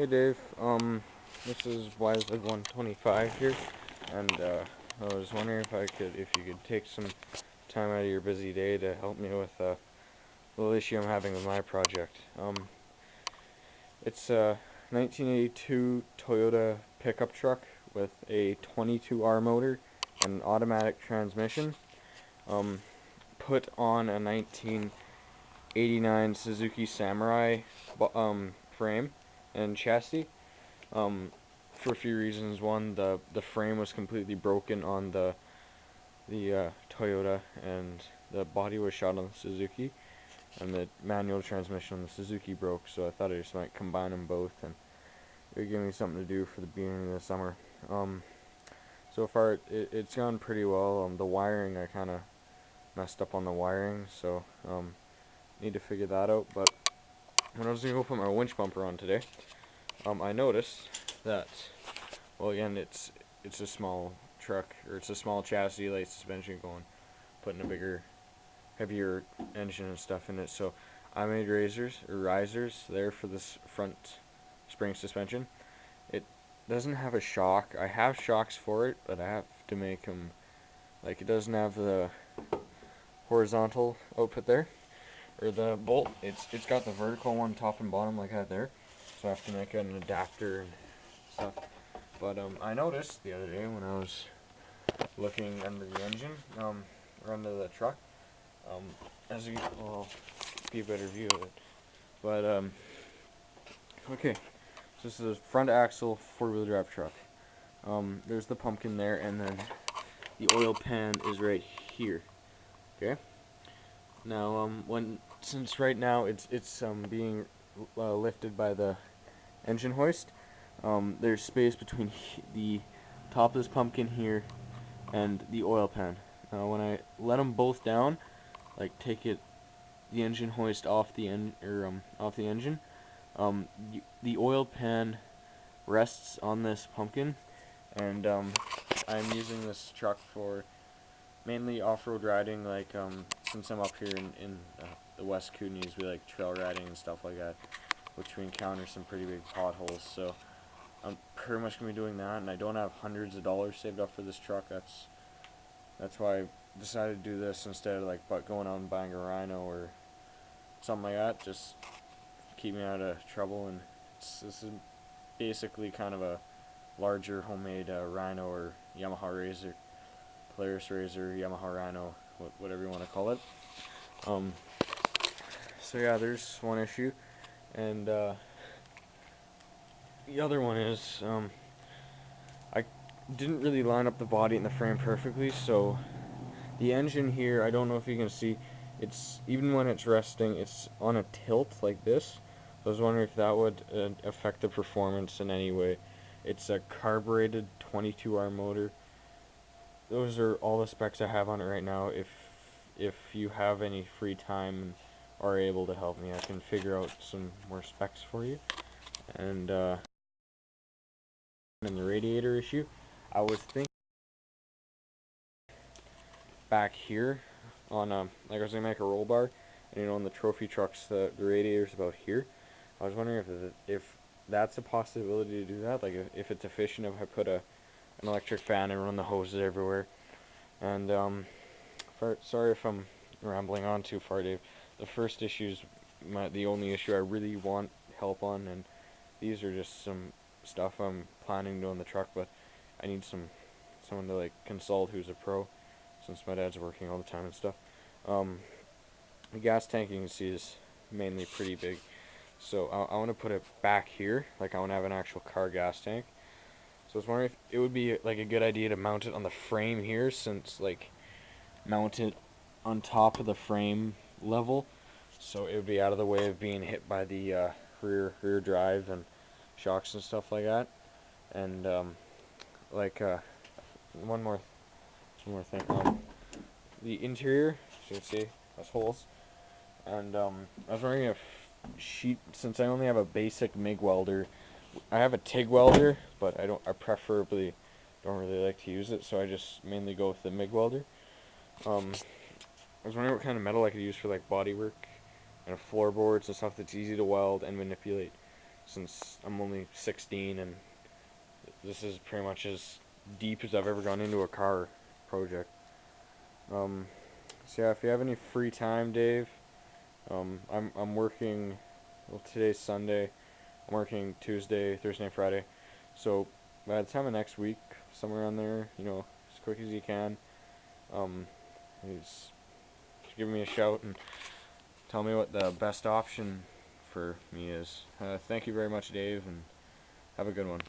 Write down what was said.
Hey Dave, this is YZ125 here, and I was wondering if you could take some time out of your busy day to help me with a little issue I'm having with my project. It's a 1982 Toyota pickup truck with a 22R motor and an automatic transmission, um, put on a 1989 Suzuki Samurai, frame and chassis. Um, for a few reasons. One, the frame was completely broken on the Toyota, and the body was shot on the Suzuki, and the manual transmission on the Suzuki broke. So I thought I just might combine them both, and it would give me something to do for the beginning of the summer. Um, so far it's gone pretty well. The wiring, I kind of messed up on the wiring, so need to figure that out. But when I was gonna go put my winch bumper on today, I noticed that, well, again, it's a small truck, or it's a small chassis, light suspension going, putting a bigger, heavier engine and stuff in it. So I made risers there for this front spring suspension. It doesn't have a shock. I have shocks for it, but I have to make them, like, it doesn't have the horizontal output there, or the bolt. It's got the vertical one, top and bottom, like that there. So I have to make an adapter and stuff. But I noticed the other day when I was looking under the engine, or under the truck, um, as you, well, be a better view of it. But okay, so this is a front axle 4-wheel drive truck. There's the pumpkin there, and then the oil pan is right here. Okay. Now, since right now it's being lifted by the engine hoist, there's space between the top of this pumpkin here and the oil pan. Now, when I let them both down, like take the engine hoist off off the engine, the oil pan rests on this pumpkin, and I'm using this truck for mainly off-road riding. Like, since I'm up here in the West Kootenays, we like trail riding and stuff like that, which we encounter some pretty big potholes. So I'm pretty much gonna be doing that, and I don't have hundreds of dollars saved up for this truck. That's why I decided to do this instead of like going out and buying a Rhino or something like that. Just keep me out of trouble, and this is basically kind of a larger homemade Rhino or Yamaha Razor, Polaris Razor, Yamaha Rhino, whatever you want to call it. Um, so yeah, there's one issue, and the other one is I didn't really line up the body and the frame perfectly, so the engine here, I don't know if you can see, it's, even when it's resting, it's on a tilt like this. So I was wondering if that would affect the performance in any way. It's a carbureted 22R motor. Those are all the specs I have on it right now. If you have any free time and are able to help me, I can figure out some more specs for you. And the radiator issue, I was thinking back here on like I was gonna make a roll bar, and on the trophy trucks, the radiator's about here. I was wondering if that's a possibility to do that, like if it's efficient if I put an electric fan and run the hoses everywhere. And sorry if I'm rambling on too far, Dave. The first issue is the only issue I really want help on, and these are just some stuff I'm planning to do on the truck, but I need someone to like consult who's a pro, since my dad's working all the time and stuff. Um, the gas tank, you can see, is mainly pretty big, so I want to put it back here. Like, I want to have an actual car gas tank. So I was wondering if it would be like a good idea to mount it on the frame here, since like mount it on top of the frame level, so it would be out of the way of being hit by the rear drive and shocks and stuff like that. And like one more one more thing. The interior, so you can see, has holes, and I was wondering if since I only have a basic MIG welder, I have a TIG welder, but I preferably don't really like to use it, so I just mainly go with the MIG welder. I was wondering what kind of metal I could use for like body work and floorboards and stuff that's easy to weld and manipulate. since I'm only 16, and this is pretty much as deep as I've ever gone into a car project. Um, so yeah, if you have any free time, Dave, I'm working. Well, today's Sunday. I'm working Tuesday, Thursday, and Friday. So by the time of next week, somewhere around there, as quick as you can, um, is give me a shout and tell me what the best option for me is. Thank you very much, Dave, and have a good one.